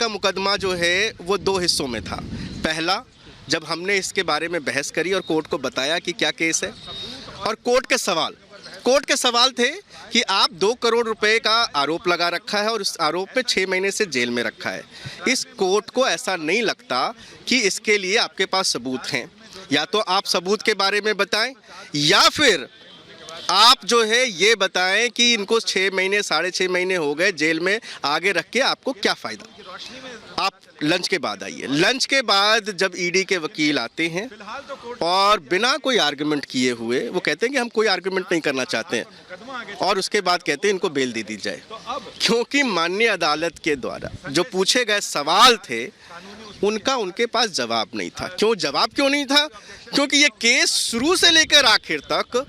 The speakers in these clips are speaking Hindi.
का मुकदमा जो है वो 2 हिस्सों में था। पहला, जब हमने इसके बारे में बहस करी और कोर्ट को बताया कि क्या केस है, और कोर्ट के सवाल थे कि आप 2 करोड़ रुपए का आरोप लगा रखा है और उस आरोप पे 6 महीने से जेल में रखा है। इस कोर्ट को ऐसा नहीं लगता कि इसके लिए आपके पास सबूत हैं। या तो आप सबूत के बारे में बताएं, या फिर आप जो है ये बताएं कि इनको 6 महीने 6.5 महीने हो गए जेल में, आगे रख के आपको क्या फ़ायदा। आप लंच के बाद आइए। लंच के बाद जब ईडी के वकील आते हैं और बिना कोई आर्गुमेंट किए हुए वो कहते हैं कि हम कोई आर्गुमेंट नहीं करना चाहते हैं, और उसके बाद कहते हैं इनको बेल दे दी जाए, क्योंकि माननीय अदालत के द्वारा जो पूछे गए सवाल थे उनका उनके पास जवाब नहीं था। क्यों नहीं था? क्योंकि ये केस शुरू से लेकर आखिर तक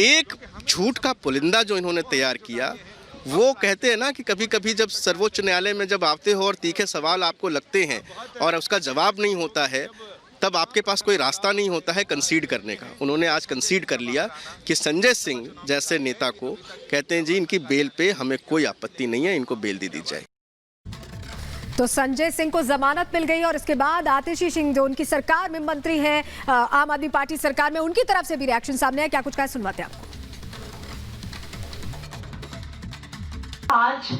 एक झूठ का पुलिंदा जो इन्होंने तैयार किया। वो कहते हैं ना कि कभी कभी जब सर्वोच्च न्यायालय में जब आते हो और तीखे सवाल आपको लगते हैं और उसका जवाब नहीं होता है, तब आपके पास कोई रास्ता नहीं होता है कंसीड करने का। उन्होंने आज कंसीड कर लिया कि संजय सिंह जैसे नेता को कहते हैं जी इनकी बेल पे हमें कोई आपत्ति नहीं है, इनको बेल दे दी जाए। तो संजय सिंह को जमानत मिल गई और इसके बाद आतिशी सिंह जो उनकी सरकार में मंत्री हैं, आम आदमी पार्टी सरकार में, उनकी तरफ से भी रिएक्शन सामने आया। क्या कुछ कहा, सुनवाते हैं आपको। आज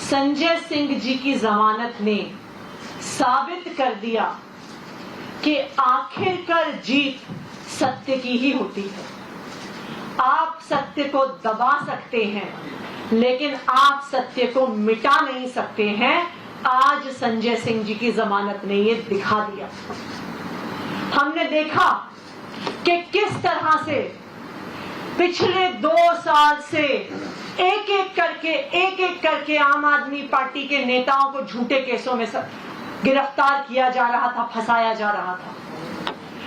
संजय सिंह जी की जमानत ने साबित कर दिया कि आखिरकार जीत सत्य की ही होती है। आप सत्य को दबा सकते हैं, लेकिन आप सत्य को मिटा नहीं सकते हैं। आज संजय सिंह जी की जमानत ने ये दिखा दिया। हमने देखा कि किस तरह से पिछले 2 साल से एक एक करके आम आदमी पार्टी के नेताओं को झूठे केसों में गिरफ्तार किया जा रहा था, फंसाया जा रहा था।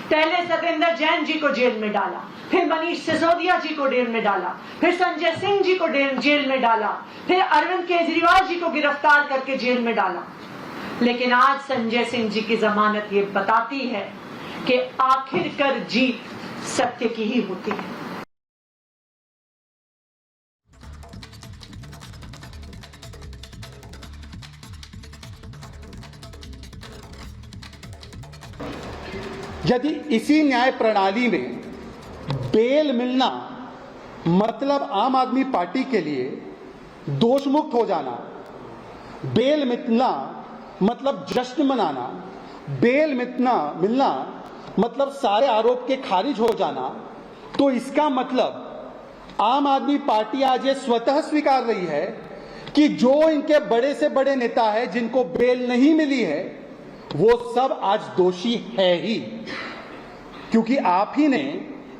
पहले सत्येंद्र जैन जी को जेल में डाला, फिर मनीष सिसोदिया जी को जेल में डाला, फिर संजय सिंह जी को जेल में डाला, फिर अरविंद केजरीवाल जी को गिरफ्तार करके जेल में डाला। लेकिन आज संजय सिंह जी की जमानत ये बताती है कि आखिरकार जीत सत्य की ही होती है। यदि इसी न्याय प्रणाली में बेल मिलना मतलब आम आदमी पार्टी के लिए दोष मुक्त हो जाना, बेल मिलना मतलब जश्न मनाना, बेल मिलना मतलब सारे आरोप के खारिज हो जाना, तो इसका मतलब आम आदमी पार्टी आज ये स्वतः स्वीकार रही है कि जो इनके बड़े से बड़े नेता है जिनको बेल नहीं मिली है वो सब आज दोषी है ही, क्योंकि आप ही ने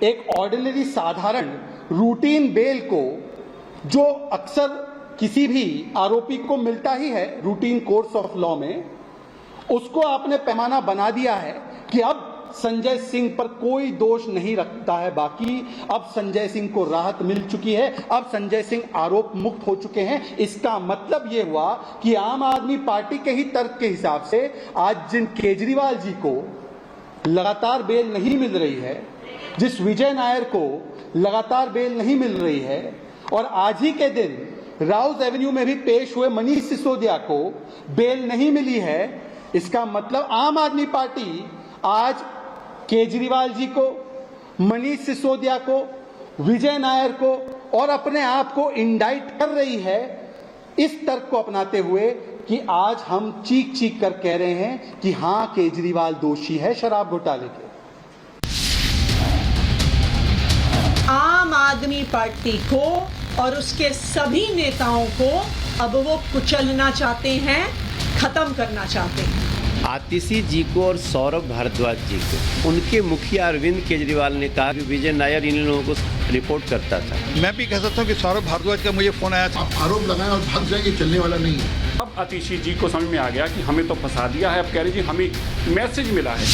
एक ऑर्डिनरी साधारण रूटीन बेल को, जो अक्सर किसी भी आरोपी को मिलता ही है रूटीन कोर्स ऑफ लॉ में, उसको आपने पैमाना बना दिया है कि अब संजय सिंह पर कोई दोष नहीं रखता है बाकी। अब संजय सिंह को राहत मिल चुकी है, अब संजय सिंह आरोप मुक्त हो चुके हैं। इसका मतलब यह हुआ कि आम आदमी पार्टी के ही तर्क के हिसाब से आज जिन केजरीवाल जी को लगातार बेल नहीं मिल रही है, जिस विजय नायर को लगातार बेल नहीं मिल रही है, और आज ही के दिन राउज एवेन्यू में भी पेश हुए मनीष सिसोदिया को बेल नहीं मिली है, इसका मतलब आम आदमी पार्टी आज केजरीवाल जी को, मनीष सिसोदिया को, विजय नायर को और अपने आप को इंडाइट कर रही है, इस तर्क को अपनाते हुए कि आज हम चीख चीख कर कह रहे हैं कि हां केजरीवाल दोषी है शराब घोटाले के। आम आदमी पार्टी को और उसके सभी नेताओं को अब वो कुचलना चाहते हैं, खत्म करना चाहते हैं। आतिशी जी को और सौरभ भारद्वाज जी को उनके मुखिया अरविंद केजरीवाल ने कहा कि विजय नायर इन लोगों को रिपोर्ट करता था। मैं भी कह सकता हूँ कि सौरभ भारद्वाज का मुझे फोन आया था, आरोप लगाए और भाग जाएंगे, चलने वाला नहीं है। अब आतिशी जी को समझ में आ गया कि हमें तो फंसा दिया है। अब कह रही जी हमें मैसेज मिला है।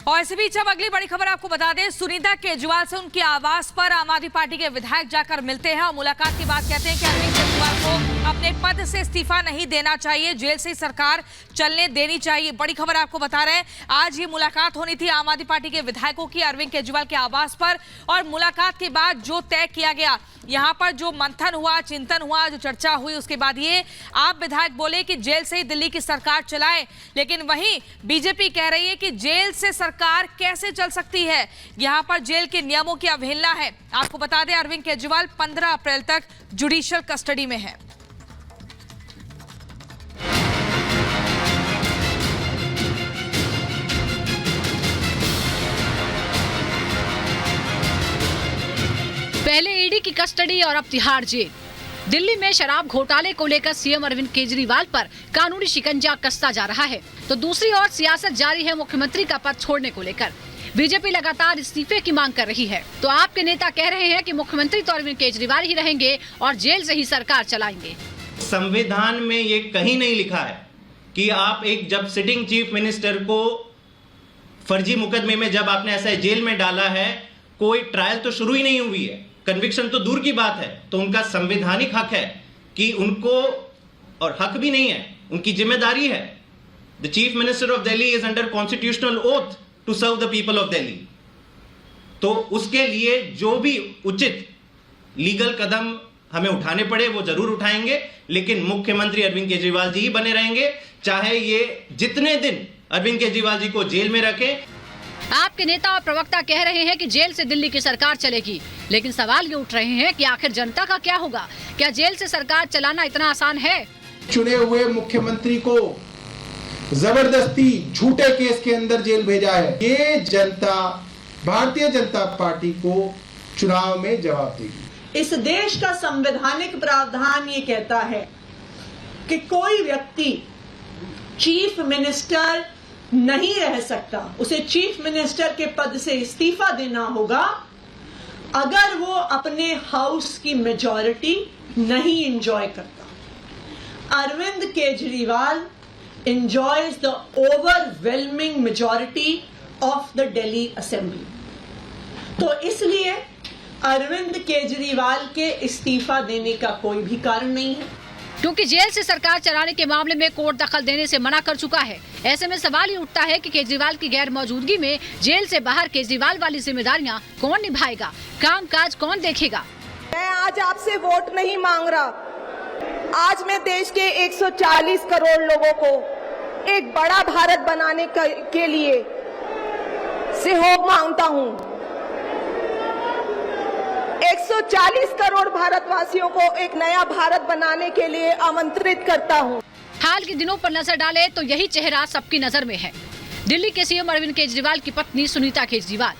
और इसी बीच अब अगली बड़ी खबर आपको बता दें, सुनीता केजरीवाल से उनके आवास पर आम आदमी पार्टी के विधायक जाकर मिलते हैं और मुलाकात के बाद कहते हैं कि अरविंद केजरीवाल को अपने पद से इस्तीफा नहीं देना चाहिए, जेल से सरकार चलने देनी चाहिए। बड़ी खबर आपको बता रहे हैं, आज ये मुलाकात होनी थी आम आदमी पार्टी के विधायकों की अरविंद केजरीवाल के आवास पर, और मुलाकात के बाद जो तय किया गया, यहाँ पर जो मंथन हुआ, चिंतन हुआ, जो चर्चा हुई, उसके बाद ये आप विधायक बोले कि जेल से ही दिल्ली की सरकार चलाए, लेकिन वहीं बीजेपी कह रही है कि जेल से सरकार कैसे चल सकती है, यहाँ पर जेल के नियमों की अवहेलना है। आपको बता दें अरविंद केजरीवाल 15 अप्रैल तक जुडिशियल कस्टडी में है। पहले ईडी की कस्टडी और अब तिहाड़ जेल। दिल्ली में शराब घोटाले को लेकर सीएम अरविंद केजरीवाल पर कानूनी शिकंजा कसता जा रहा है, तो दूसरी ओर सियासत जारी है मुख्यमंत्री का पद छोड़ने को लेकर। बीजेपी लगातार इस्तीफे की मांग कर रही है, तो आपके नेता कह रहे हैं कि मुख्यमंत्री तो अरविंद केजरीवाल ही रहेंगे और जेल से ही सरकार चलाएंगे। संविधान में ये कहीं नहीं लिखा है कि आप जब सिटिंग चीफ मिनिस्टर को फर्जी मुकदमे में जब आपने ऐसा जेल में डाला है, कोई ट्रायल तो शुरू ही नहीं हुई है, कन्विक्शन तो दूर की बात है, तो उनका संवैधानिक हक है कि उनको, और हक भी नहीं है, उनकी जिम्मेदारी है। The chief minister of Delhi is under constitutional oath to serve the people of Delhi. तो उसके लिए जो भी उचित लीगल कदम हमें उठाने पड़े वो जरूर उठाएंगे, लेकिन मुख्यमंत्री अरविंद केजरीवाल जी ही बने रहेंगे, चाहे ये जितने दिन अरविंद केजरीवाल जी को जेल में रखें। आपके नेता और प्रवक्ता कह रहे हैं कि जेल से दिल्ली की सरकार चलेगी, लेकिन सवाल ये उठ रहे हैं कि आखिर जनता का क्या होगा? क्या जेल से सरकार चलाना इतना आसान है? चुने हुए मुख्यमंत्री को जबरदस्ती झूठे केस के अंदर जेल भेजा है। ये जनता भारतीय जनता पार्टी को चुनाव में जवाब देगी। इस देश का संवैधानिक प्रावधान ये कहता है कि कोई व्यक्ति चीफ मिनिस्टर नहीं रह सकता, उसे चीफ मिनिस्टर के पद से इस्तीफा देना होगा अगर वो अपने हाउस की मेजॉरिटी नहीं एंजॉय करता। Arvind Kejriwal enjoys the overwhelming majority of the Delhi Assembly। तो इसलिए अरविंद केजरीवाल के इस्तीफा देने का कोई भी कारण नहीं है, क्योंकि जेल से सरकार चलाने के मामले में कोर्ट दखल देने से मना कर चुका है। ऐसे में सवाल ये उठता है कि केजरीवाल की गैर मौजूदगी में जेल से बाहर केजरीवाल वाली जिम्मेदारियां कौन निभाएगा, कामकाज कौन देखेगा? मैं आज आपसे वोट नहीं मांग रहा, आज मैं देश के 140 करोड़ लोगों को एक बड़ा भारत बनाने के लिए सहयोग मांगता हूं। 140 करोड़ भारतवासियों को एक नया भारत बनाने के लिए आमंत्रित करता हूं। हाल के दिनों पर नजर डाले तो यही चेहरा सबकी नजर में है। दिल्ली के सीएम अरविंद केजरीवाल की पत्नी सुनीता केजरीवाल।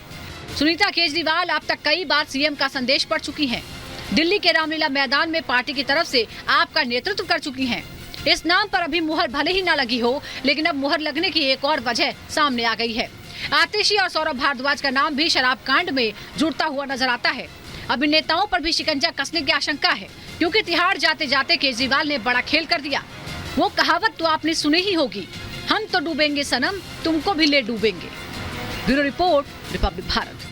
सुनीता केजरीवाल अब तक कई बार सीएम का संदेश पढ़ चुकी हैं। दिल्ली के रामलीला मैदान में पार्टी की तरफ से आपका नेतृत्व कर चुकी हैं। इस नाम पर अभी मुहर भले ही ना लगी हो, लेकिन अब मुहर लगने की एक और वजह सामने आ गई है। आतिशी और सौरभ भारद्वाज का नाम भी शराब कांड में जुड़ता हुआ नजर आता है। अब इन नेताओं पर भी शिकंजा कसने की आशंका है, क्योंकि तिहाड़ जाते जाते केजरीवाल ने बड़ा खेल कर दिया। वो कहावत तो आपने सुनी ही होगी, हम तो डूबेंगे सनम, तुमको भी ले डूबेंगे। Bureau report, Republic Bharat.